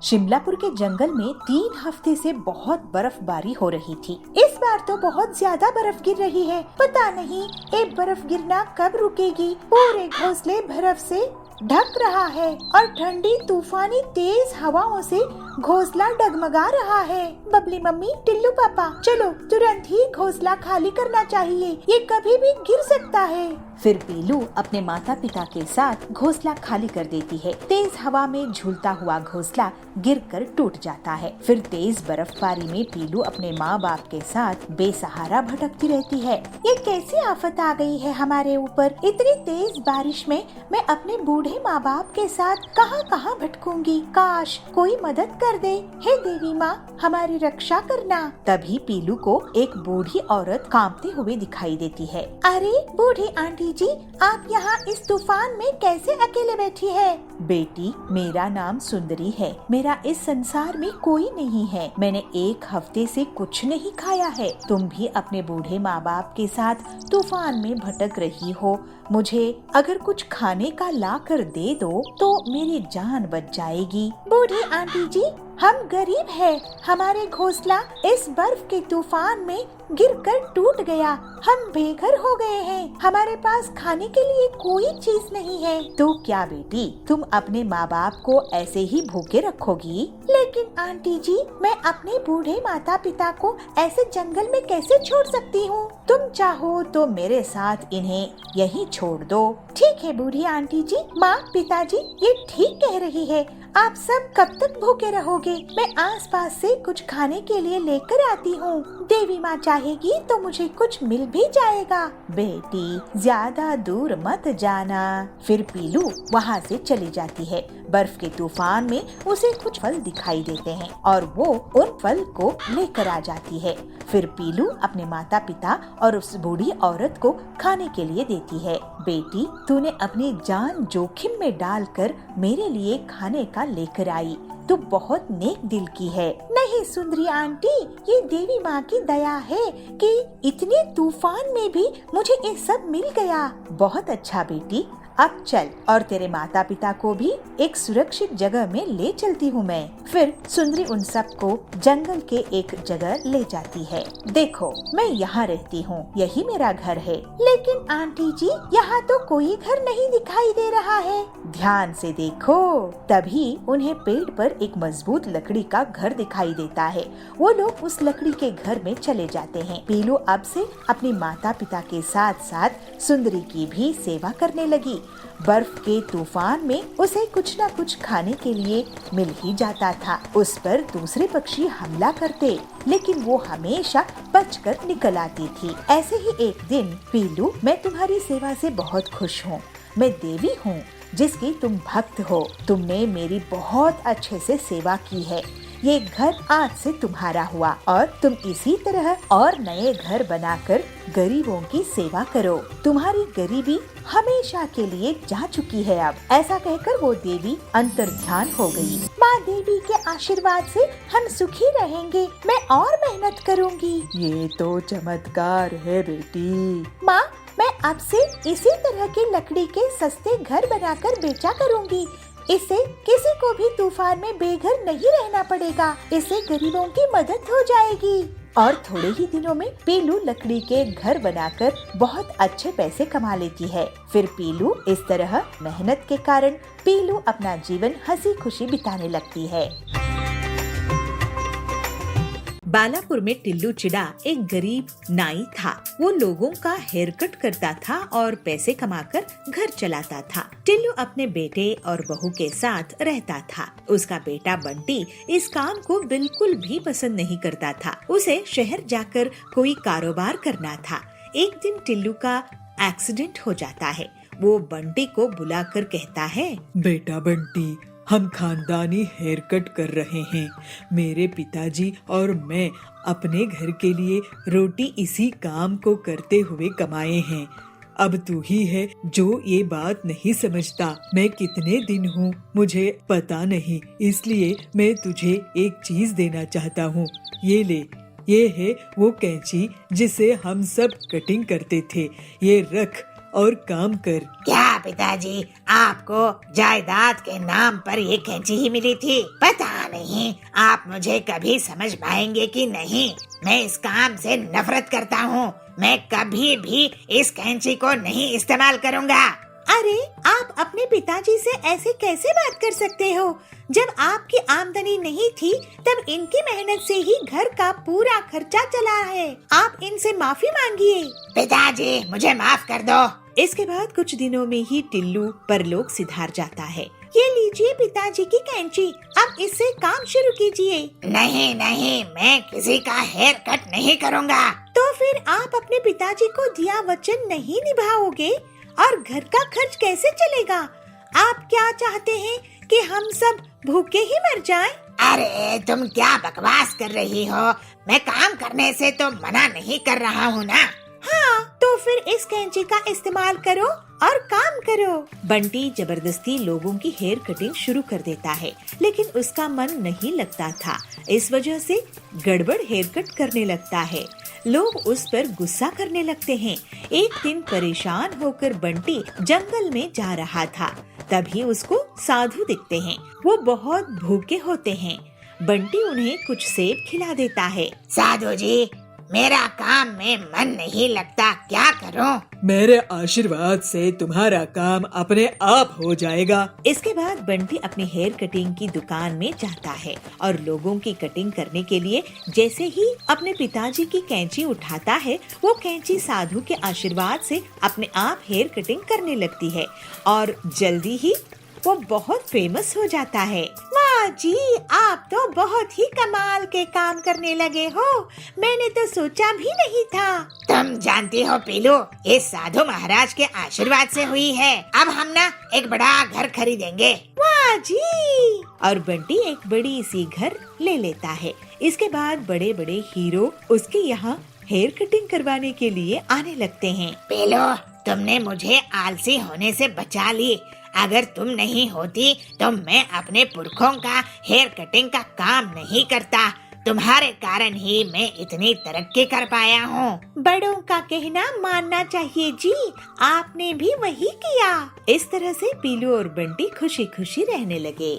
शिमलापुर के जंगल में 3 हफ्ते से बहुत बर्फबारी हो रही थी। इस बार तो बहुत ज्यादा बर्फ गिर रही है। पता नहीं ये बर्फ गिरना कब रुकेगी। पूरे घोंसले बर्फ से ढक रहा है और ठंडी तूफानी तेज हवाओं से घोंसला डगमगा रहा है। बबली मम्मी, टिल्लू पापा, चलो तुरंत ही घोंसला खाली करना चाहिए, ये कभी भी गिर सकता है। फिर पीलू अपने माता पिता के साथ घोंसला खाली कर देती है। तेज हवा में झूलता हुआ घोंसला गिरकर टूट जाता है। फिर तेज बर्फबारी में पीलू अपने माँ बाप के साथ बेसहारा भटकती रहती है। ये कैसी आफत आ गई है हमारे ऊपर। इतनी तेज बारिश में मैं अपने बूढ़े माँ बाप के साथ कहाँ कहाँ भटकूंगी। काश कोई मदद कर दे। हे देवी माँ, हमारी रक्षा करना। तभी पीलू को एक बूढ़ी औरत कांपते हुए दिखाई देती है। अरे बूढ़ी आंटी जी, आप यहाँ इस तूफान में कैसे अकेले बैठी है? बेटी, मेरा नाम सुंदरी है। मेरा इस संसार में कोई नहीं है। मैंने 1 हफ्ते से कुछ नहीं खाया है। तुम भी अपने बूढ़े माँ बाप के साथ तूफान में भटक रही हो। मुझे अगर कुछ खाने का ला कर दे दो तो मेरी जान बच जाएगी। बूढ़ी आंटी जी, हम गरीब हैं। हमारे घोंसला इस बर्फ के तूफान में गिरकर टूट गया। हम बेघर हो गए हैं। हमारे पास खाने के लिए कोई चीज नहीं है। तो क्या बेटी, तुम अपने माँ बाप को ऐसे ही भूखे रखोगी? लेकिन आंटी जी, मैं अपने बूढ़े माता पिता को ऐसे जंगल में कैसे छोड़ सकती हूँ? तुम चाहो तो मेरे साथ इन्हें यहीं छोड़ दो। ठीक है बूढ़ी आंटी जी। माँ, पिताजी, ये ठीक कह रही है। आप सब कब तक भूखे रहोगे? मैं आसपास से कुछ खाने के लिए लेकर आती हूँ। देवी माँ चाहेगी तो मुझे कुछ मिल भी जाएगा। बेटी, ज्यादा दूर मत जाना। फिर पीलू वहाँ से चली जाती है। बर्फ के तूफान में उसे कुछ फल दिखाई देते हैं और वो उन फल को लेकर आ जाती है। फिर पीलू अपने माता पिता और उस बूढ़ी औरत को खाने के लिए देती है। बेटी, तूने अपनी जान जोखिम में डालकर मेरे लिए खाने का लेकर आई। तू बहुत नेक दिल की है। नहीं सुंदरी आंटी, ये देवी माँ की दया है कि इतने तूफान में भी मुझे ये सब मिल गया। बहुत अच्छा बेटी, अब चल और तेरे माता पिता को भी एक सुरक्षित जगह में ले चलती हूँ मैं। फिर सुंदरी उन सबको जंगल के एक जगह ले जाती है। देखो, मैं यहाँ रहती हूँ, यही मेरा घर है। लेकिन आंटी जी, यहाँ तो कोई घर नहीं दिखाई दे रहा है। ध्यान से देखो। तभी उन्हें पेड़ पर एक मजबूत लकड़ी का घर दिखाई देता है। वो लोग उस लकड़ी के घर में चले जाते हैं। पीलू अब से अपनी माता पिता के साथ साथ सुंदरी की भी सेवा करने लगी। बर्फ के तूफान में उसे कुछ न कुछ खाने के लिए मिल ही जाता था। उस पर दूसरे पक्षी हमला करते, लेकिन वो हमेशा बचकर निकल आती थी। ऐसे ही एक दिन, पीलू, मैं तुम्हारी सेवा से बहुत खुश हूँ। मैं देवी हूँ जिसकी तुम भक्त हो। तुमने मेरी बहुत अच्छे से सेवा की है। ये घर आज से तुम्हारा हुआ और तुम इसी तरह और नए घर बनाकर गरीबों की सेवा करो। तुम्हारी गरीबी हमेशा के लिए जा चुकी है अब। ऐसा कहकर वो देवी अंतर्ध्यान हो गई। माँ देवी के आशीर्वाद से हम सुखी रहेंगे। मैं और मेहनत करूँगी। ये तो चमत्कार है बेटी। माँ, मैं अब से इसी तरह की लकड़ी के सस्ते घर बनाकर बेचा करूँगी। इससे किसी को भी तूफान में बेघर नहीं रहना पड़ेगा। इससे गरीबों की मदद हो जाएगी। और थोड़े ही दिनों में पीलू लकड़ी के घर बनाकर बहुत अच्छे पैसे कमा लेती है। फिर पीलू इस तरह मेहनत के कारण पीलू अपना जीवन हंसी खुशी बिताने लगती है। बालापुर में टिल्लू चिड़ा एक गरीब नाई था। वो लोगों का हेयर कट करता था और पैसे कमाकर घर चलाता था। टिल्लू अपने बेटे और बहू के साथ रहता था। उसका बेटा बंटी इस काम को बिल्कुल भी पसंद नहीं करता था। उसे शहर जाकर कोई कारोबार करना था। एक दिन टिल्लू का एक्सीडेंट हो जाता है। वो बंटी को बुलाकर कहता है, बेटा बंटी, हम खानदानी हेयर कट कर रहे हैं। मेरे पिताजी और मैं अपने घर के लिए रोटी इसी काम को करते हुए कमाए हैं। अब तू ही है जो ये बात नहीं समझता। मैं कितने दिन हूँ मुझे पता नहीं, इसलिए मैं तुझे एक चीज देना चाहता हूँ। ये ले, ये है वो कैंची जिसे हम सब कटिंग करते थे। ये रख और काम कर। क्या पिताजी, आपको जायदाद के नाम पर ये कैंची ही मिली थी? पता नहीं आप मुझे कभी समझ पाएंगे कि नहीं। मैं इस काम से नफरत करता हूँ। मैं कभी भी इस कैंची को नहीं इस्तेमाल करूँगा। अरे, आप अपने पिताजी से ऐसे कैसे बात कर सकते हो? जब आपकी आमदनी नहीं थी तब इनकी मेहनत से ही घर का पूरा खर्चा चला है। आप इनसे माफी मांगिए। पिताजी, मुझे माफ कर दो। इसके बाद कुछ दिनों में ही टिल्लू परलोक सिधार जाता है। ये लीजिए पिताजी की कैंची, अब इससे काम शुरू कीजिए। नहीं नहीं, मैं किसी का हेयर कट नहीं करूँगा। तो फिर आप अपने पिताजी को दिया वचन नहीं निभाओगे और घर का खर्च कैसे चलेगा? आप क्या चाहते हैं कि हम सब भूखे ही मर जाएं? अरे तुम क्या बकवास कर रही हो? मैं काम करने से तो मना नहीं कर रहा हूँ ना। हाँ, तो फिर इस कैंची का इस्तेमाल करो और काम करो। बंटी जबरदस्ती लोगों की हेयर कटिंग शुरू कर देता है, लेकिन उसका मन नहीं लगता था। इस वजह से गड़बड़ हेयर कट करने लगता है। लोग उस पर गुस्सा करने लगते हैं। एक दिन परेशान होकर बंटी जंगल में जा रहा था, तभी उसको साधु दिखते हैं। वो बहुत भूखे होते हैं। बंटी उन्हें कुछ सेब खिला देता है। साधु जी, मेरा काम में मन नहीं लगता, क्या करूं? मेरे आशीर्वाद से तुम्हारा काम अपने आप हो जाएगा। इसके बाद बंटी अपनी हेयर कटिंग की दुकान में जाता है और लोगों की कटिंग करने के लिए जैसे ही अपने पिताजी की कैंची उठाता है, वो कैंची साधु के आशीर्वाद से अपने आप हेयर कटिंग करने लगती है और जल्दी ही वो बहुत फेमस हो जाता है। वाह जी, आप तो बहुत ही कमाल के काम करने लगे हो। मैंने तो सोचा भी नहीं था। तुम जानती हो पीलू, इस साधु महाराज के आशीर्वाद से हुई है। अब हम ना एक बड़ा घर खरीदेंगे। वाह जी! और बंटी एक बड़ी सी घर ले लेता है। इसके बाद बड़े बड़े हीरो उसके यहाँ हेयर कटिंग करवाने के लिए आने लगते हैं। पीलू, तुमने मुझे आलसी होने से बचा ली। अगर तुम नहीं होती तो मैं अपने पुरखों का हेयर कटिंग का काम नहीं करता। तुम्हारे कारण ही मैं इतनी तरक्की कर पाया हूँ। बड़ों का कहना मानना चाहिए जी, आपने भी वही किया। इस तरह से पीलू और बंटी खुशी खुशी रहने लगे।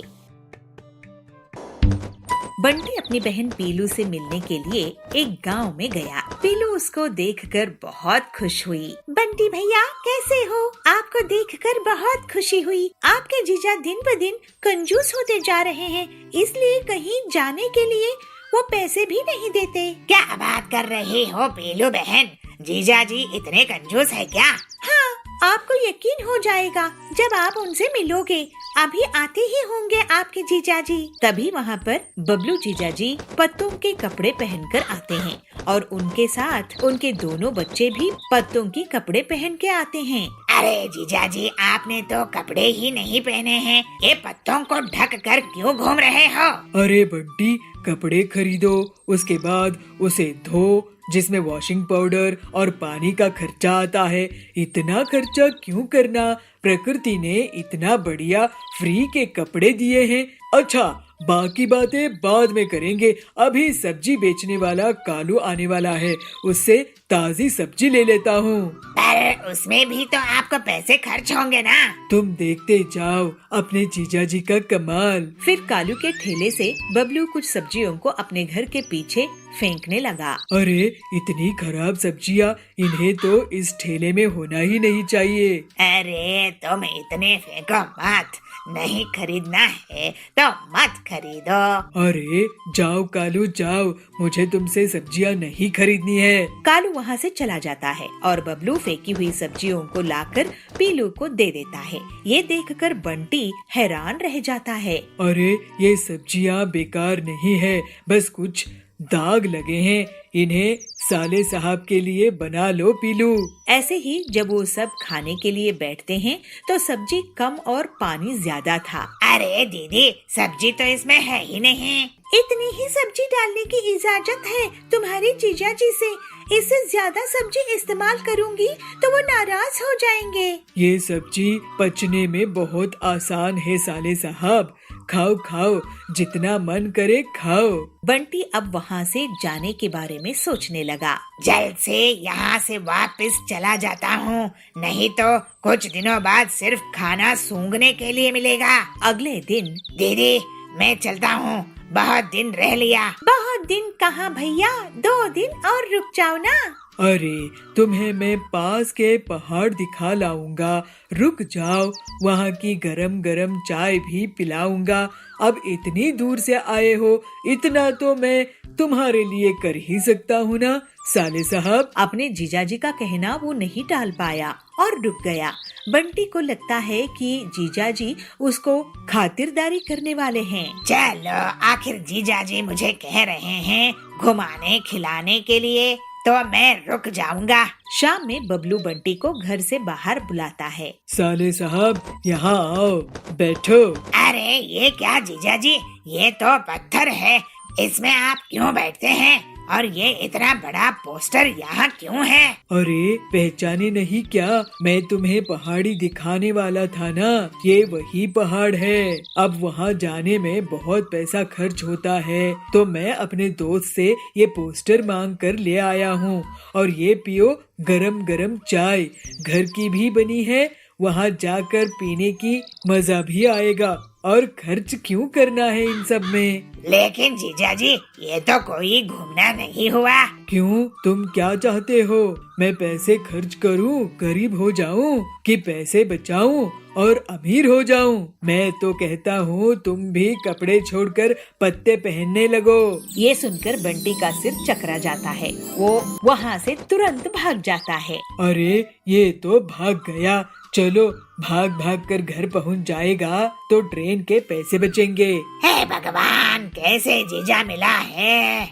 बंटी अपनी बहन पीलू से मिलने के लिए एक गांव में गया। पीलू उसको देखकर बहुत खुश हुई। बंटी भैया, कैसे हो? आपको देखकर बहुत खुशी हुई। आपके जीजा दिन ब दिन कंजूस होते जा रहे हैं, इसलिए कहीं जाने के लिए वो पैसे भी नहीं देते। क्या बात कर रही हो पीलू बहन? जीजा जी इतने कंजूस है क्या? हाँ, आपको यकीन हो जाएगा जब आप उनसे मिलोगे। अभी आते ही होंगे आपके जीजाजी। तभी वहाँ पर बबलू जीजाजी पत्तों के कपड़े पहनकर आते हैं और उनके साथ उनके दोनों बच्चे भी पत्तों के कपड़े पहन के आते हैं। अरे जीजाजी, आपने तो कपड़े ही नहीं पहने हैं, ये पत्तों को ढक कर क्यों घूम रहे हो? अरे बंटी, कपड़े खरीदो, उसके बाद उसे धो, जिसमें वॉशिंग पाउडर और पानी का खर्चा आता है। इतना खर्चा क्यों करना? प्रकृति ने इतना बढ़िया फ्री के कपड़े दिए हैं। अच्छा, बाकी बातें बाद में करेंगे। अभी सब्जी बेचने वाला कालू आने वाला है, उससे ताजी सब्जी ले लेता हूँ। पर उसमें भी तो आपको पैसे खर्च होंगे ना? तुम देखते जाओ अपने जीजा जी का कमाल। फिर कालू के ठेले से बबलू कुछ सब्जियों को अपने घर के पीछे फेंकने लगा। अरे इतनी खराब सब्जियाँ, इन्हें तो इस ठेले में होना ही नहीं चाहिए। अरे तुम इतने फेंको मत, नहीं खरीदना है तो मत खरीदो। अरे जाओ कालू जाओ, मुझे तुमसे सब्जियाँ नहीं खरीदनी है। कालू वहाँ से चला जाता है और बबलू फेंकी हुई सब्जियों को लाकर पीलू को दे देता है। ये देखकर बंटी हैरान रह जाता है। अरे ये सब्जियाँ बेकार नहीं है, बस कुछ दाग लगे हैं, इन्हें साले साहब के लिए बना लो पीलू। ऐसे ही जब वो सब खाने के लिए बैठते हैं तो सब्जी कम और पानी ज्यादा था। अरे दीदी, सब्जी तो इसमें है ही नहीं। इतनी ही सब्जी डालने की इजाजत है तुम्हारे जीजा जी से। इससे ज्यादा सब्जी इस्तेमाल करूंगी तो वो नाराज हो जाएंगे। ये सब्जी पचने में बहुत आसान है साले साहब, खाओ खाओ, जितना मन करे खाओ। बंटी अब वहाँ से जाने के बारे में सोचने लगा। जल्द से यहाँ से वापस चला जाता हूँ, नहीं तो कुछ दिनों बाद सिर्फ खाना सूंघने के लिए मिलेगा। अगले दिन दीदी मैं चलता हूँ, बहुत दिन रह लिया। बहुत दिन कहाँ भैया, 2 दिन और रुक जाओ ना। अरे तुम्हें मैं पास के पहाड़ दिखा लाऊंगा, रुक जाओ, वहाँ की गरम गरम चाय भी पिलाऊंगा। अब इतनी दूर से आए हो, इतना तो मैं तुम्हारे लिए कर ही सकता हूँ ना साले साहब। अपने जीजाजी का कहना वो नहीं टाल पाया और रुक गया। बंटी को लगता है कि जीजाजी उसको खातिरदारी करने वाले हैं। चलो आखिर जीजाजी मुझे कह रहे हैं घुमाने खिलाने के लिए, तो मैं रुक जाऊंगा। शाम में बबलू बंटी को घर से बाहर बुलाता है। साले साहब यहाँ आओ, बैठो। अरे ये क्या जीजाजी, ये तो पत्थर है, इसमें आप क्यों बैठते हैं? और ये इतना बड़ा पोस्टर यहाँ क्यों है? अरे पहचाने नहीं क्या, मैं तुम्हें पहाड़ी दिखाने वाला था ना, ये वही पहाड़ है। अब वहाँ जाने में बहुत पैसा खर्च होता है, तो मैं अपने दोस्त से ये पोस्टर मांग कर ले आया हूँ। और ये पियो गरम गरम चाय, घर की भी बनी है, वहाँ जाकर पीने की मजा भी आएगा। और खर्च क्यों करना है इन सब में? लेकिन जीजाजी ये तो कोई घूमना नहीं हुआ। क्यों, तुम क्या चाहते हो? मैं पैसे खर्च करूं, गरीब हो जाऊं, कि पैसे बचाऊं और अमीर हो जाऊं? मैं तो कहता हूँ तुम भी कपड़े छोड़कर पत्ते पहनने लगो। ये सुनकर बंटी का सिर चकरा जाता है, वो वहाँ से तुरंत भाग जाता है। अरे ये तो भाग गया, चलो भाग भाग कर घर पहुँच जाएगा तो ट्रेन के पैसे बचेंगे। हे भगवान, कैसे जीजा मिला है।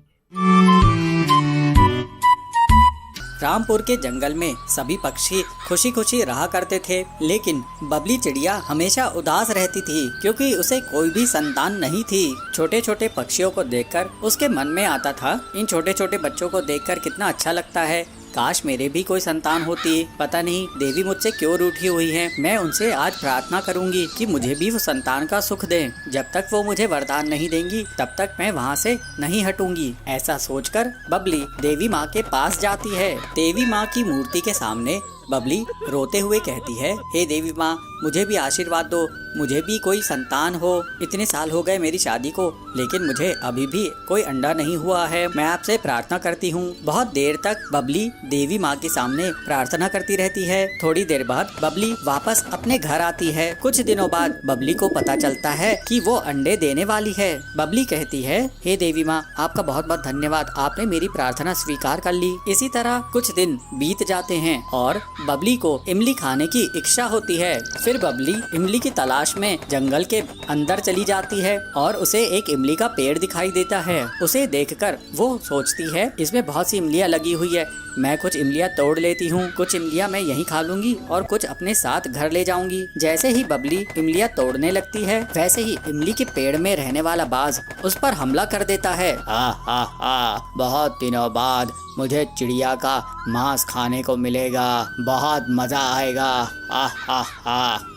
रामपुर के जंगल में सभी पक्षी खुशी खुशी रहा करते थे, लेकिन बबली चिड़िया हमेशा उदास रहती थी क्योंकि उसे कोई भी संतान नहीं थी। छोटे छोटे पक्षियों को देखकर उसके मन में आता था, इन छोटे छोटे बच्चों को देखकर कितना अच्छा लगता है, काश मेरे भी कोई संतान होती। पता नहीं देवी मुझसे क्यों रूठी हुई है। मैं उनसे आज प्रार्थना करूंगी कि मुझे भी वो संतान का सुख दें। जब तक वो मुझे वरदान नहीं देंगी तब तक मैं वहाँ से नहीं हटूंगी। ऐसा सोचकर बबली देवी माँ के पास जाती है। देवी माँ की मूर्ति के सामने बबली रोते हुए कहती है, हे देवी माँ, मुझे भी आशीर्वाद दो, मुझे भी कोई संतान हो। इतने साल हो गए मेरी शादी को, लेकिन मुझे अभी भी कोई अंडा नहीं हुआ है। मैं आपसे प्रार्थना करती हूँ। बहुत देर तक बबली देवी माँ के सामने प्रार्थना करती रहती है। थोड़ी देर बाद बबली वापस अपने घर आती है। कुछ दिनों बाद बबली को पता चलता है कि वो अंडे देने वाली है। बबली कहती है, हे देवी माँ, आपका बहुत बहुत धन्यवाद, आपने मेरी प्रार्थना स्वीकार कर ली। इसी तरह कुछ दिन बीत जाते हैं और बबली को इमली खाने की इच्छा होती है। फिर बबली इमली की तलाश में जंगल के अंदर चली जाती है और उसे एक इमली का पेड़ दिखाई देता है। उसे देखकर वो सोचती है, इसमें बहुत सी इमलियाँ लगी हुई है, मैं कुछ इमलियाँ तोड़ लेती हूँ। कुछ इमलियाँ मैं यहीं खा लूंगी और कुछ अपने साथ घर ले जाऊंगी। जैसे ही बबली इमलियाँ तोड़ने लगती है, वैसे ही इमली के पेड़ में रहने वाला बाज उस पर हमला कर देता है। बहुत दिनों बाद मुझे चिड़िया का मांस खाने को मिलेगा, बहुत मजा आएगा।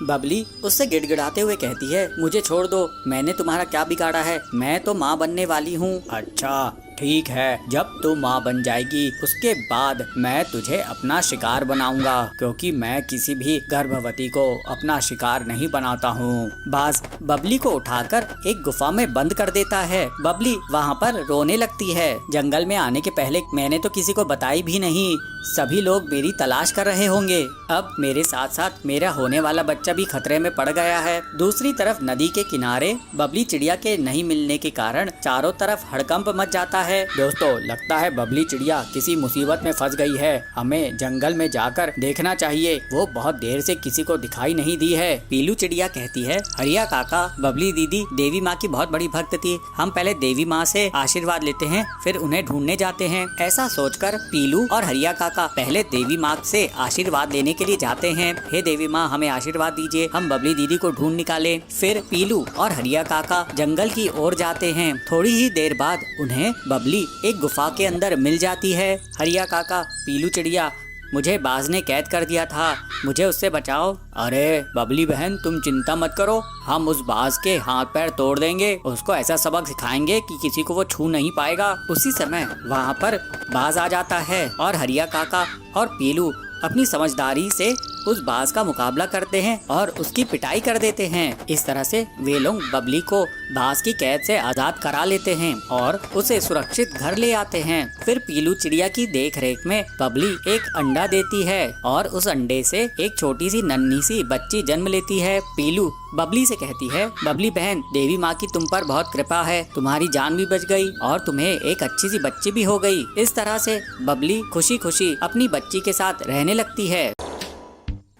बबली उससे गिड़गिड़ाते हुए कहती है, मुझे छोड़ दो, मैंने तुम्हारा क्या बिगाड़ा है, मैं तो माँ बनने वाली हूँ। अच्छा ठीक है, जब तू माँ बन जाएगी उसके बाद मैं तुझे अपना शिकार बनाऊंगा, क्योंकि मैं किसी भी गर्भवती को अपना शिकार नहीं बनाता हूँ। बाज बबली को उठाकर एक गुफा में बंद कर देता है। बबली वहाँ पर रोने लगती है। जंगल में आने के पहले मैंने तो किसी को बताई भी नहीं, सभी लोग मेरी तलाश कर रहे होंगे। अब मेरे साथ साथ मेरा होने वाला बच्चा भी खतरे में पड़ गया है। दूसरी तरफ नदी के किनारे बबली चिड़िया के नहीं मिलने के कारण चारों तरफ हड़कंप मच जाता है। दोस्तों, लगता है बबली चिड़िया किसी मुसीबत में फंस गई है। हमें जंगल में जाकर देखना चाहिए, वो बहुत देर से किसी को दिखाई नहीं दी है। पीलू चिड़िया कहती है, हरिया काका, बबली दीदी देवी माँ की बहुत बड़ी भक्त थी, हम पहले देवी माँ से आशीर्वाद लेते हैं, फिर उन्हें ढूंढने जाते हैं। ऐसा सोचकर पीलू और हरिया काका पहले देवी माँ से आशीर्वाद लेने के लिए जाते हैं। हे देवी माँ, हमें आशीर्वाद दीजिए, हम बबली दीदी को ढूंढ निकालें। फिर पीलू और हरिया काका जंगल की ओर जाते हैं। थोड़ी ही देर बाद उन्हें बबली एक गुफा के अंदर मिल जाती है। हरिया काका, पीलू चिड़िया, मुझे बाज ने कैद कर दिया था, मुझे उससे बचाओ। अरे बबली बहन, तुम चिंता मत करो, हम उस बाज के हाथ पैर तोड़ देंगे, उसको ऐसा सबक सिखाएंगे कि किसी को वो छू नहीं पाएगा। उसी समय वहाँ पर बाज आ जाता है और हरिया काका और पीलू अपनी समझदारी से उस बाज का मुकाबला करते हैं और उसकी पिटाई कर देते हैं। इस तरह से वे लोग बबली को बाज की कैद से आजाद करा लेते हैं और उसे सुरक्षित घर ले आते हैं। फिर पीलू चिड़िया की देखरेख में बबली एक अंडा देती है और उस अंडे से एक छोटी सी नन्ही सी बच्ची जन्म लेती है। पीलू बबली से कहती है, बबली बहन, देवी माँ की तुम पर बहुत कृपा है, तुम्हारी जान भी बच गई और तुम्हें एक अच्छी सी बच्ची भी हो गई। इस तरह से बबली खुशी खुशी अपनी बच्ची के साथ रहने लगती है।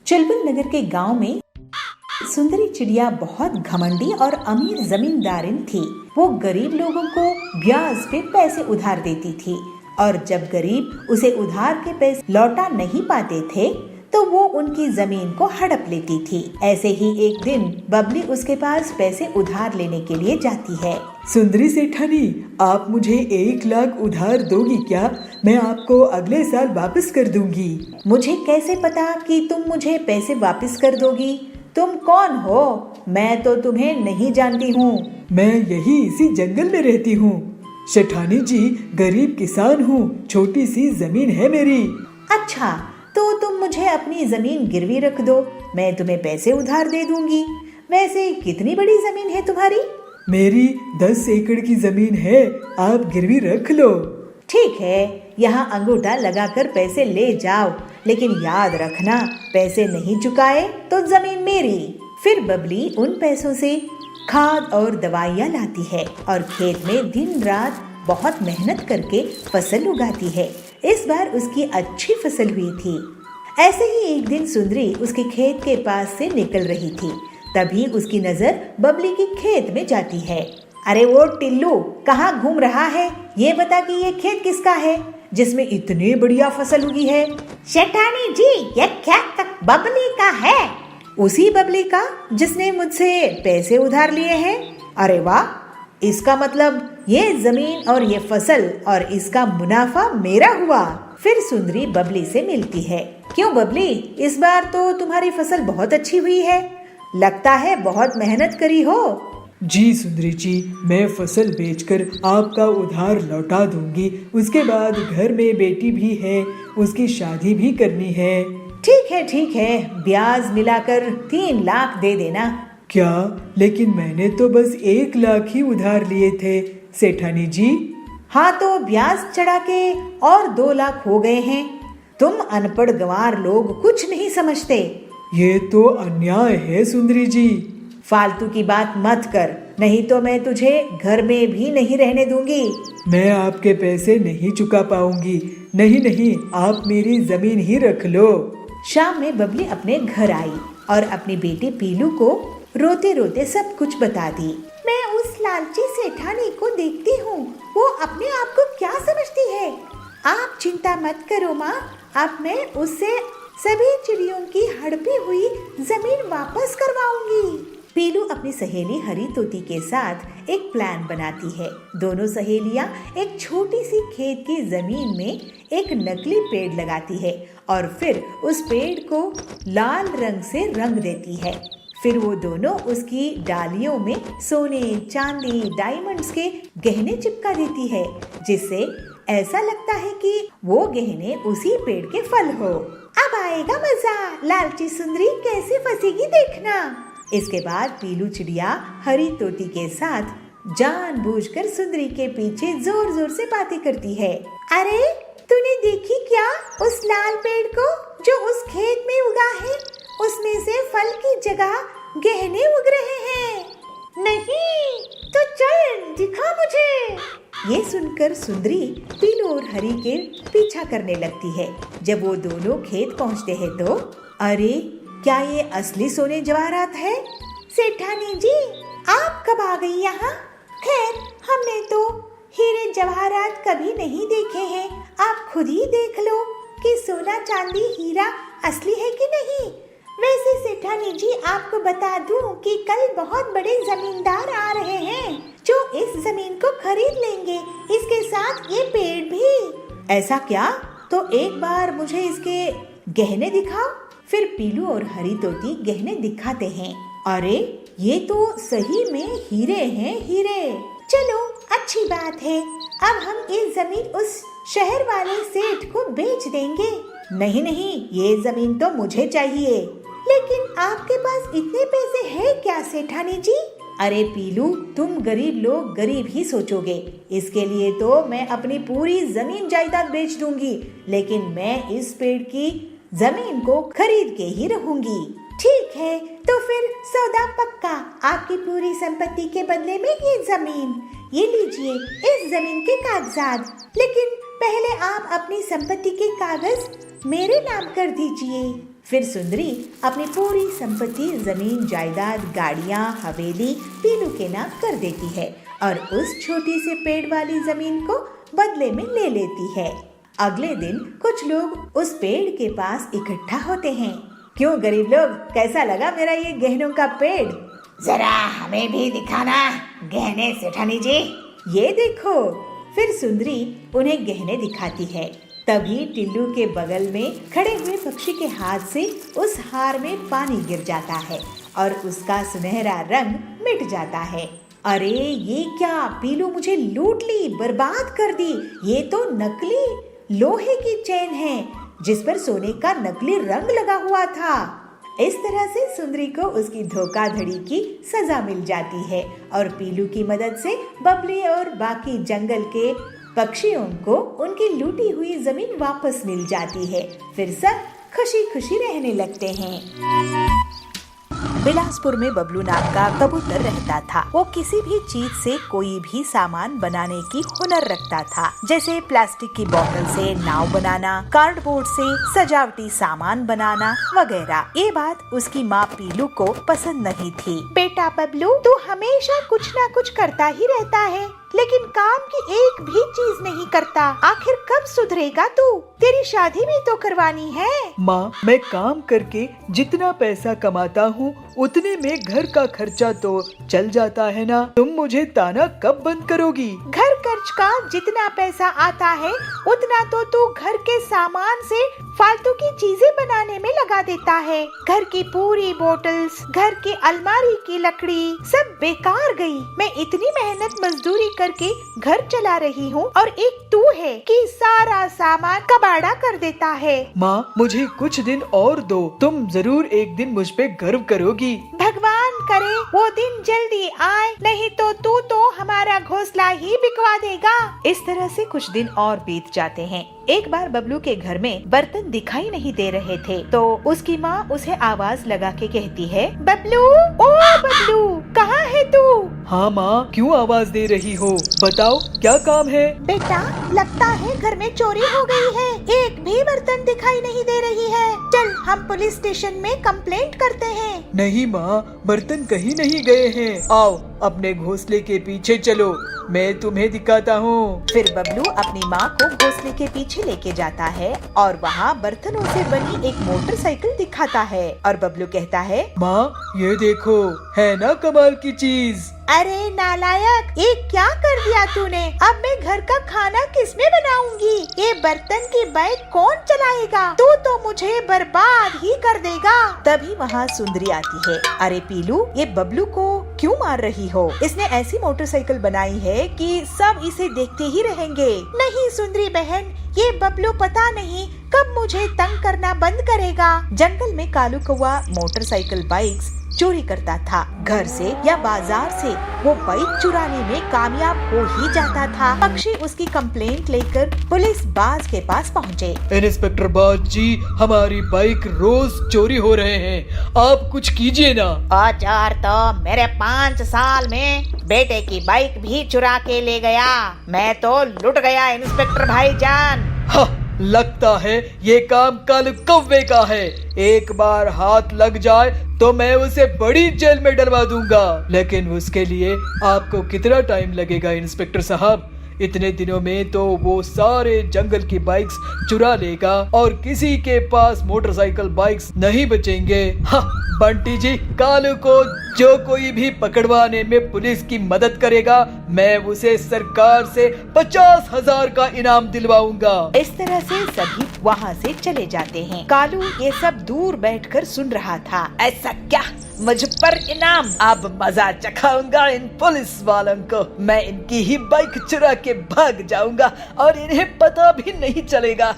चुलबुल नगर के गांव में सुंदरी चिड़िया बहुत घमंडी और अमीर जमींदारिन थी। वो गरीब लोगों को ब्याज पे पैसे उधार देती थी और जब गरीब उसे उधार के पैसे लौटा नहीं पाते थे तो वो उनकी जमीन को हड़प लेती थी। ऐसे ही एक दिन बबली उसके पास पैसे उधार लेने के लिए जाती है। सुंदरी सेठानी, आप मुझे 1 लाख उधार दोगी क्या? मैं आपको अगले साल वापस कर दूंगी। मुझे कैसे पता कि तुम मुझे पैसे वापस कर दोगी? तुम कौन हो? मैं तो तुम्हें नहीं जानती हूँ। मैं यही इसी जंगल में रहती हूँ। सेठानी जी, गरीब किसान हूँ, छोटी सी जमीन है मेरी। अच्छा, तो तुम मुझे अपनी जमीन गिरवी रख दो, मैं तुम्हें पैसे उधार दे दूंगी। वैसे कितनी बड़ी जमीन है तुम्हारी? मेरी 10 एकड़ की जमीन है, आप गिरवी रख लो। ठीक है, यहाँ अंगूठा लगाकर पैसे ले जाओ, लेकिन याद रखना, पैसे नहीं चुकाए तो जमीन मेरी। फिर बबली उन पैसों से खाद और दवाइयाँ लाती है और खेत में दिन रात बहुत मेहनत करके फसल उगाती है। इस बार उसकी अच्छी फसल हुई थी। ऐसे ही एक दिन सुंदरी उसके खेत के पास से निकल रही थी, तभी उसकी नजर बबली के खेत में जाती है। अरे वो टिल्लू, कहाँ घूम रहा है? ये बता कि ये खेत किसका है जिसमें इतनी बढ़िया फसल उगी है? सेठानी जी, ये खेत बबली का है। उसी बबली का जिसने मुझसे पैसे उधार लिए हैं? अरे वाह, इसका मतलब ये जमीन और ये फसल और इसका मुनाफा मेरा हुआ। फिर सुंदरी बबली से मिलती है। क्यों बबली, इस बार तो तुम्हारी फसल बहुत अच्छी हुई है, लगता है बहुत मेहनत करी हो। जी सुंदरी जी, मैं फसल बेचकर आपका उधार लौटा दूंगी। उसके बाद घर में बेटी भी है, उसकी शादी भी करनी है। ठीक है, ब्याज मिलाकर 3 लाख दे देना। क्या? लेकिन मैंने तो बस 1 लाख ही उधार लिए थे सेठानी जी। हाँ, तो ब्याज चढ़ा के और 2 लाख हो गए हैं। तुम अनपढ़ गंवार लोग कुछ नहीं समझते। ये तो अन्याय है सुंदरी जी। फालतू की बात मत कर, नहीं तो मैं तुझे घर में भी नहीं रहने दूंगी। मैं आपके पैसे नहीं चुका पाऊंगी। नहीं, आप मेरी जमीन ही रख लो। शाम में बबली अपने घर आई और अपनी बेटी पीलू को रोते रोते सब कुछ बता दी। मैं उस लालची सेठानी को देखती हूँ, वो अपने आप को क्या समझती है। आप चिंता मत करो माँ, अब मैं उससे सभी चिड़ियों की हड़पी हुई जमीन वापस करवाऊंगी। पीलू अपनी सहेली हरी तोती के साथ एक प्लान बनाती है। दोनों सहेलियां एक छोटी सी खेत की जमीन में एक नकली पेड़ लगाती है और फिर उस पेड़ को लाल रंग से रंग देती है। फिर वो दोनों उसकी डालियों में सोने, चांदी, डायमंड्स के गहने चिपका देती है, जिससे ऐसा लगता है कि वो गहने उसी पेड़ के फल हो। अब आएगा मजा, लालची सुंदरी कैसे फंसेगी देखना। इसके बाद पीलू चिड़िया हरी तोती के साथ जानबूझकर सुंदरी के पीछे जोर जोर से बातें करती है। अरे तूने देखी क्या उस लाल पेड़ को जो उस खेत में उगा है? उसमें से फल की जगह गहने उग रहे हैं। नहीं तो चल दिखा मुझे। ये सुनकर सुंदरी पीलू और हरी के पीछा करने लगती है। जब वो दोनों खेत पहुंचते हैं तो अरे क्या ये असली सोने जवाहरात है? सेठानी जी, आप कब आ गई यहाँ? खैर, हमने तो हीरे जवाहरात कभी नहीं देखे हैं, आप खुद ही देख लो कि सोना चांदी हीरा असली है कि नहीं। वैसे सेठानी जी, आपको बता दूं कि कल बहुत बड़े जमींदार आ रहे हैं जो इस जमीन को खरीद लेंगे, इसके साथ ये पेड़ भी। ऐसा क्या? तो एक बार मुझे इसके गहने दिखाओ। फिर पीलू और हरी तोती गहने दिखाते हैं। अरे ये तो सही में हीरे हैं, हीरे। चलो अच्छी बात है, अब हम ये जमीन उस शहर वाले सेठ को बेच देंगे। नहीं नहीं, ये जमीन तो मुझे चाहिए। लेकिन आपके पास इतने पैसे हैं क्या सेठानी जी? अरे पीलू, तुम गरीब लोग गरीब ही सोचोगे। इसके लिए तो मैं अपनी पूरी जमीन जायदाद बेच दूंगी, लेकिन मैं इस पेड़ की जमीन को खरीद के ही रहूंगी। ठीक है, तो फिर सौदा पक्का। आपकी पूरी संपत्ति के बदले में ये जमीन। ये लीजिए इस जमीन के कागजात। लेकिन पहले आप अपनी संपत्ति के कागज मेरे नाम कर दीजिए। फिर सुंदरी अपनी पूरी संपत्ति, जमीन जायदाद, गाड़ियाँ, हवेली पीलू के नाम कर देती है और उस छोटी सी पेड़ वाली जमीन को बदले में ले लेती है। अगले दिन कुछ लोग उस पेड़ के पास इकट्ठा होते हैं। क्यों गरीब लोग, कैसा लगा मेरा ये गहनों का पेड़? जरा हमें भी दिखाना गहने सेठानी जी। ये देखो। फिर सुंदरी उन्हें गहने दिखाती है। तभी टिल्लू के बगल में खड़े हुए पक्षी के हाथ से उस हार में पानी गिर जाता है और उसका सुनहरा रंग मिट जाता है। अरे ये क्या, पीलू मुझे लूट ली, बर्बाद कर दी। ये तो नकली लोहे की चेन है जिस पर सोने का नकली रंग लगा हुआ था। इस तरह से सुंदरी को उसकी धोखाधड़ी की सजा मिल जाती है और पीलू की मदद से बबली और बाकी जंगल के पक्षियों को उनकी लूटी हुई जमीन वापस मिल जाती है। फिर सब खुशी खुशी रहने लगते हैं। बिलासपुर में बबलू नाम का कबूतर रहता था। वो किसी भी चीज से कोई भी सामान बनाने की हुनर रखता था, जैसे प्लास्टिक की बोतल से नाव बनाना, कार्डबोर्ड से सजावटी सामान बनाना वगैरह। ये बात उसकी माँ पीलू को पसंद नहीं थी। बेटा बबलू, तू हमेशा कुछ ना कुछ करता ही रहता है, लेकिन काम की एक भी चीज नहीं करता। आखिर कब सुधरेगा तू? तेरी शादी भी तो करवानी है। माँ, मैं काम करके जितना पैसा कमाता हूँ उतने में घर का खर्चा तो चल जाता है ना। तुम मुझे ताना कब बंद करोगी? घर खर्च का जितना पैसा आता है उतना तो तू घर के सामान से फालतू की चीजें बनाने में लगा देता है। घर की पूरी बोतल्स, घर की अलमारी की लकड़ी सब बेकार गई। मैं इतनी मेहनत मजदूरी करके घर चला रही हूँ और एक तू है कि सारा सामान कबाड़ा कर देता है। माँ, मुझे कुछ दिन और दो, तुम जरूर एक दिन मुझ पे गर्व करोगी। भगवान करे वो दिन जल्दी आए, नहीं तो तू तो हमारा घोंसला ही बिकवा देगा। इस तरह से कुछ दिन और बीत जाते हैं। एक बार बबलू के घर में बर्तन दिखाई नहीं दे रहे थे, तो उसकी माँ उसे आवाज लगा के कहती है, बबलू, ओ बबलू, कहाँ है तू? हाँ माँ, क्यों आवाज दे रही हो? बताओ क्या काम है? बेटा, लगता है घर में चोरी हो गई है। एक भी बर्तन दिखाई नहीं दे रही है। चल हम पुलिस स्टेशन में कंप्लेंट करते हैं। नहीं माँ, बर्तन कहीं नहीं गए हैं। आओ अपने घोंसले के पीछे चलो, मैं तुम्हें दिखाता हूँ। फिर बबलू अपनी माँ को घोंसले के पीछे लेके जाता है और वहाँ बर्तनों से बनी एक मोटरसाइकिल दिखाता है और बबलू कहता है, माँ ये देखो, है ना कमाल की चीज। अरे नालायक, ये क्या कर दिया तूने? अब मैं घर का खाना किसमें बनाऊंगी? ये बर्तन की बाइक कौन चलाएगा? तू तो मुझे बर्बाद ही कर देगा। तभी वहाँ सुंदरी आती है। अरे पीलू, ये बबलू को क्यों मार रही हो? इसने ऐसी मोटरसाइकिल बनाई है कि सब इसे देखते ही रहेंगे। नहीं सुंदरी बहन, ये बबलू पता नहीं कब मुझे तंग करना बंद करेगा। जंगल में कालू कौवा मोटरसाइकिल बाइक्स चोरी करता था। घर से या बाजार से वो बाइक चुराने में कामयाब हो ही जाता था। पक्षी उसकी कंप्लेंट लेकर पुलिस बाज के पास पहुँचे। इंस्पेक्टर बाज जी, हमारी बाइक रोज चोरी हो रहे हैं, आप कुछ कीजिए ना। औजार तो मेरे 5 साल में बेटे की बाइक भी चुरा के ले गया। मैं तो लुट गया इंस्पेक्टर भाईजान। लगता है ये काम कालू कौवे का है। एक बार हाथ लग जाए तो मैं उसे बड़ी जेल में डलवा दूंगा। लेकिन उसके लिए आपको कितना टाइम लगेगा इंस्पेक्टर साहब? इतने दिनों में तो वो सारे जंगल की बाइक्स चुरा लेगा और किसी के पास मोटरसाइकिल बाइक्स नहीं बचेंगे। बंटी जी, कालू को जो कोई भी पकड़वाने में पुलिस की मदद करेगा, मैं उसे सरकार से 50,000 का इनाम दिलवाऊंगा। इस तरह से सभी वहाँ से चले जाते हैं। कालू ये सब दूर बैठकर सुन रहा था। ऐसा क्या, मुझ पर इनाम? अब मजा चखाऊंगा इन पुलिस वालों को। मैं इनकी ही बाइक चुरा के भाग जाऊंगा और इन्हें पता भी नहीं चलेगा।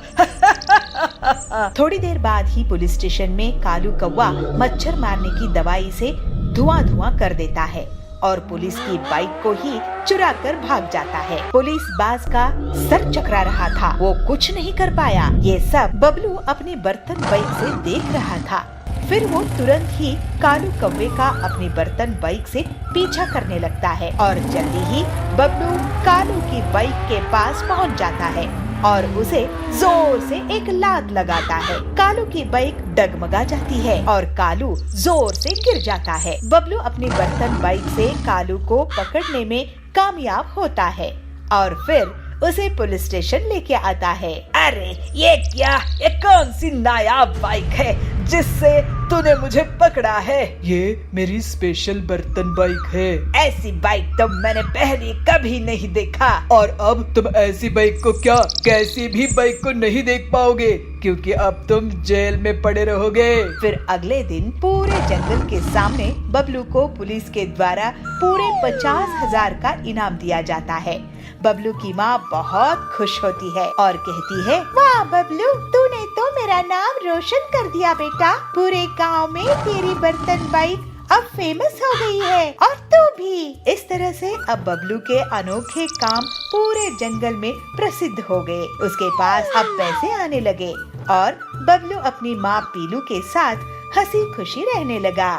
थोड़ी देर बाद ही पुलिस स्टेशन में कालू कौवा मच्छर मारने की दवाई से धुआं कर देता है और पुलिस की बाइक को ही चुरा कर भाग जाता है। पुलिस बाज का सर चकरा रहा था, वो कुछ नहीं कर पाया। ये सब बबलू अपनी बर्तन बाइक से देख रहा था। फिर वो तुरंत ही कालू कौवे का अपनी बर्तन बाइक से पीछा करने लगता है और जल्दी ही बबलू कालू की बाइक के पास पहुंच जाता है और उसे जोर से एक लात लगाता है। कालू की बाइक डगमगा जाती है और कालू जोर से गिर जाता है। बबलू अपनी बर्तन बाइक से कालू को पकड़ने में कामयाब होता है और फिर उसे पुलिस स्टेशन लेके आता है। अरे ये क्या, ये कौन सी नायाब बाइक है जिससे तूने मुझे पकड़ा है? ये मेरी स्पेशल बर्तन बाइक है। ऐसी बाइक तो मैंने पहले कभी नहीं देखा। और अब तुम ऐसी बाइक को क्या, कैसी भी बाइक को नहीं देख पाओगे, क्योंकि अब तुम जेल में पड़े रहोगे। फिर अगले दिन पूरे जंगल के सामने बबलू को पुलिस के द्वारा पूरे 50,000 का इनाम दिया जाता है। बबलू की माँ बहुत खुश होती है और कहती है, वाह बबलू, तूने तो मेरा नाम रोशन कर दिया बेटा। पूरे गांव में तेरी बर्तन बाइक अब फेमस हो गई है और तू भी। इस तरह से अब बबलू के अनोखे काम पूरे जंगल में प्रसिद्ध हो गए। उसके पास अब पैसे आने लगे और बबलू अपनी माँ पीलू के साथ हंसी खुशी रहने लगा।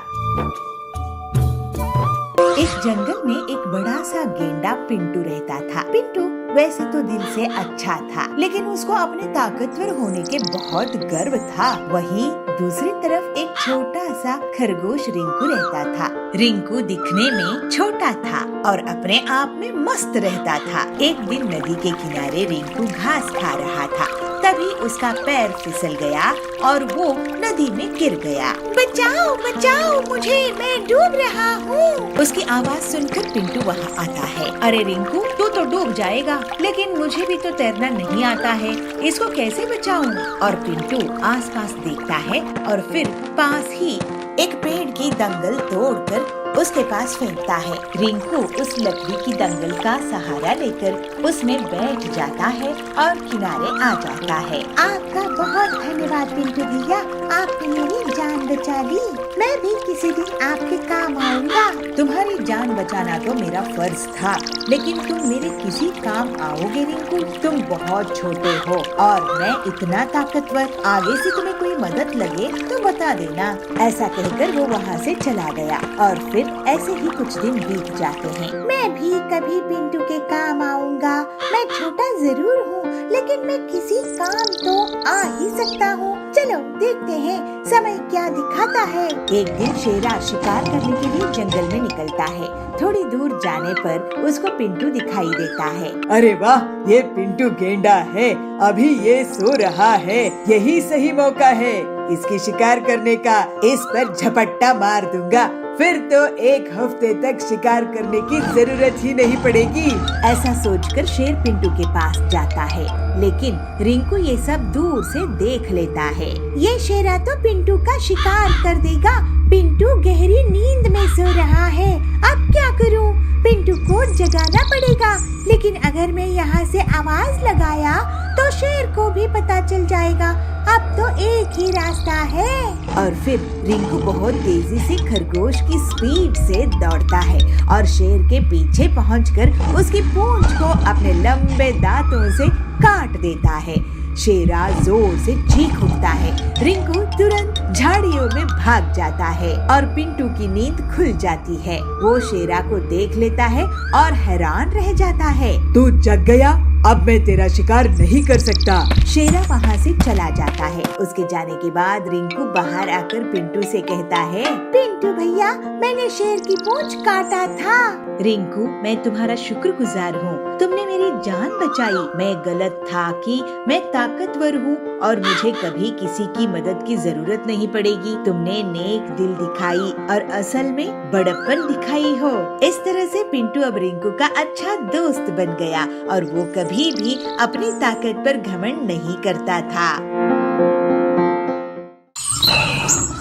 इस जंगल में एक बड़ा सा गेंडा पिंटू रहता था। पिंटू वैसे तो दिल से अच्छा था, लेकिन उसको अपने ताकतवर होने के बहुत गर्व था। वहीं दूसरी तरफ एक छोटा सा खरगोश रिंकू रहता था। रिंकू दिखने में छोटा था और अपने आप में मस्त रहता था। एक दिन नदी के किनारे रिंकू घास खा रहा था, तभी उसका पैर फिसल गया और वो नदी में गिर गया। बचाओ बचाओ मुझे, मैं डूब रहा हूँ। उसकी आवाज सुनकर पिंटू वहाँ आता है। अरे रिंकू, तू तो डूब जाएगा, लेकिन मुझे भी तो तैरना नहीं आता है, इसको कैसे बचाऊं? और पिंटू आसपास देखता है और फिर पास ही एक पेड़ की दंगल तोड़कर उसके पास फेंकता है। रिंकू उस लकड़ी की दंगल का सहारा लेकर उसमें बैठ जाता है और किनारे आ जाता है। आपका बहुत धन्यवाद पिंटू भैया, आपने मेरी जान बचा ली। मैं भी किसी दिन आपके काम आऊंगा। तुम्हारी जान बचाना तो मेरा फर्ज था, लेकिन तुम मेरे किसी काम आओगे रिंकू? तुम बहुत छोटे हो और मैं इतना ताकतवर। आगे से तुम्हें कोई मदद लगे तो बता देना। ऐसा कहकर वो वहाँ से चला गया और फिर ऐसे ही कुछ दिन बीत जाते हैं। मैं भी कभी पिंटू के काम आऊंगा। मैं छोटा जरूर हूँ, लेकिन मैं किसी काम तो आ ही सकता हूँ। चलो देखते हैं समय क्या दिखाता है। एक दिन शेरा शिकार करने के लिए जंगल में निकलता है। थोड़ी दूर जाने पर उसको पिंटू दिखाई देता है। अरे वाह, ये पिंटू गेंडा है, अभी ये सो रहा है। यही सही मौका है इसकी शिकार करने का। इस पर झपट्टा मार दूंगा, फिर तो एक हफ्ते तक शिकार करने की जरूरत ही नहीं पड़ेगी। ऐसा सोचकर शेर पिंटू के पास जाता है, लेकिन रिंकू ये सब दूर से देख लेता है। ये शेरा तो पिंटू का शिकार कर देगा। पिंटू गहरी नींद में सो रहा है। अब क्या करूं? पिंटू को जगाना पड़ेगा, लेकिन अगर मैं यहाँ से आवाज लगाया तो शेर को भी पता चल जाएगा। अब तो एक ही रास्ता है। और फिर रिंकू बहुत तेजी से खरगोश की स्पीड से दौड़ता है और शेर के पीछे पहुंचकर उसकी पूंछ को अपने लंबे दांतों से काट देता है। शेरा जोर से चीख उठता है। रिंकू तुरंत झाड़ियों में भाग जाता है और पिंटू की नींद खुल जाती है। वो शेरा को देख लेता है और हैरान रह जाता है। तू जग गया, अब मैं तेरा शिकार नहीं कर सकता। शेरा वहाँ से चला जाता है। उसके जाने के बाद रिंकू बाहर आकर पिंटू से कहता है, पिंटू भैया, मैंने शेर की पूंछ काटा था। रिंकू, मैं तुम्हारा शुक्रगुजार हूँ। तुमने मेरी जान बचाई। मैं गलत था कि मैं ताकतवर हूँ और मुझे कभी किसी की मदद की जरूरत नहीं पड़ेगी। तुमने नेक दिल दिखाई और असल में बड़प्पन दिखाई हो। इस तरह से पिंटू अब रिंकू का अच्छा दोस्त बन गया और वो कभी भी अपनी ताकत पर घमंड नहीं करता था।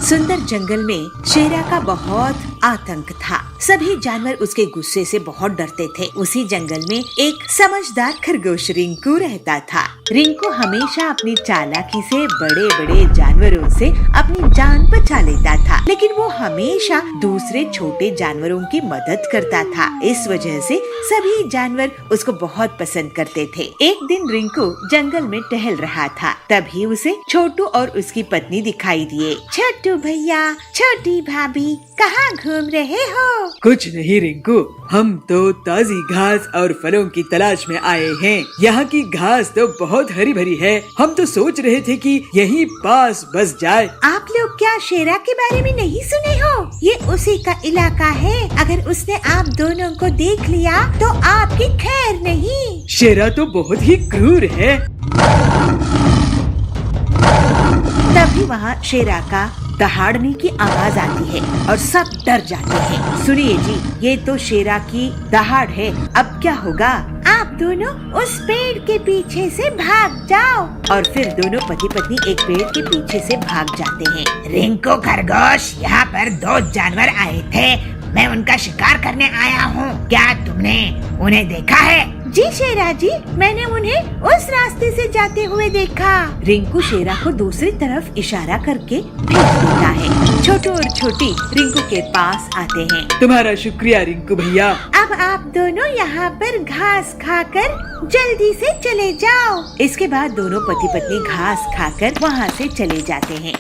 सुंदर जंगल में शेरा का बहुत आतंक था। सभी जानवर उसके गुस्से से बहुत डरते थे। उसी जंगल में एक समझदार खरगोश रिंकू रहता था। रिंकू हमेशा अपनी चालाकी से बड़े बड़े जानवरों से अपनी जान बचा लेता था, लेकिन वो हमेशा दूसरे छोटे जानवरों की मदद करता था। इस वजह से सभी जानवर उसको बहुत पसंद करते थे। एक दिन रिंकू जंगल में टहल रहा था, तभी उसे छोटू और उसकी पत्नी दिखाई दिए। छोटू भैया, छोटी भाभी, कहाँ घूम रहे हो? कुछ नहीं रिंकू, हम तो ताजी घास और फलों की तलाश में आए हैं। यहाँ की घास तो बहुत हरी भरी है। हम तो सोच रहे थे कि यहीं पास बस जाए। आप लोग क्या शेरा के बारे में नहीं सुने हो? ये उसी का इलाका है। अगर उसने आप दोनों को देख लिया तो आपकी खैर नहीं। शेरा तो बहुत ही क्रूर है। तभी वहाँ शेरा का दहाड़ने की आवाज आती है और सब डर जाते हैं। सुनिए जी, ये तो शेरा की दहाड़ है। अब क्या होगा? आप दोनों उस पेड़ के पीछे से भाग जाओ। और फिर दोनों पति पत्नी एक पेड़ के पीछे से भाग जाते हैं। रिंकू खरगोश, यहाँ पर 2 जानवर आए थे। मैं उनका शिकार करने आया हूँ। क्या तुमने उन्हें देखा है? जी शेरा जी, मैंने उन्हें उस रास्ते से जाते हुए देखा। रिंकू शेरा को दूसरी तरफ इशारा करके भेज देता है। छोटू और छोटी रिंकू के पास आते हैं। तुम्हारा शुक्रिया रिंकू भैया। अब आप दोनों यहाँ पर घास खाकर जल्दी से चले जाओ। इसके बाद दोनों पति पत्नी घास खाकर वहाँ से चले जाते हैं।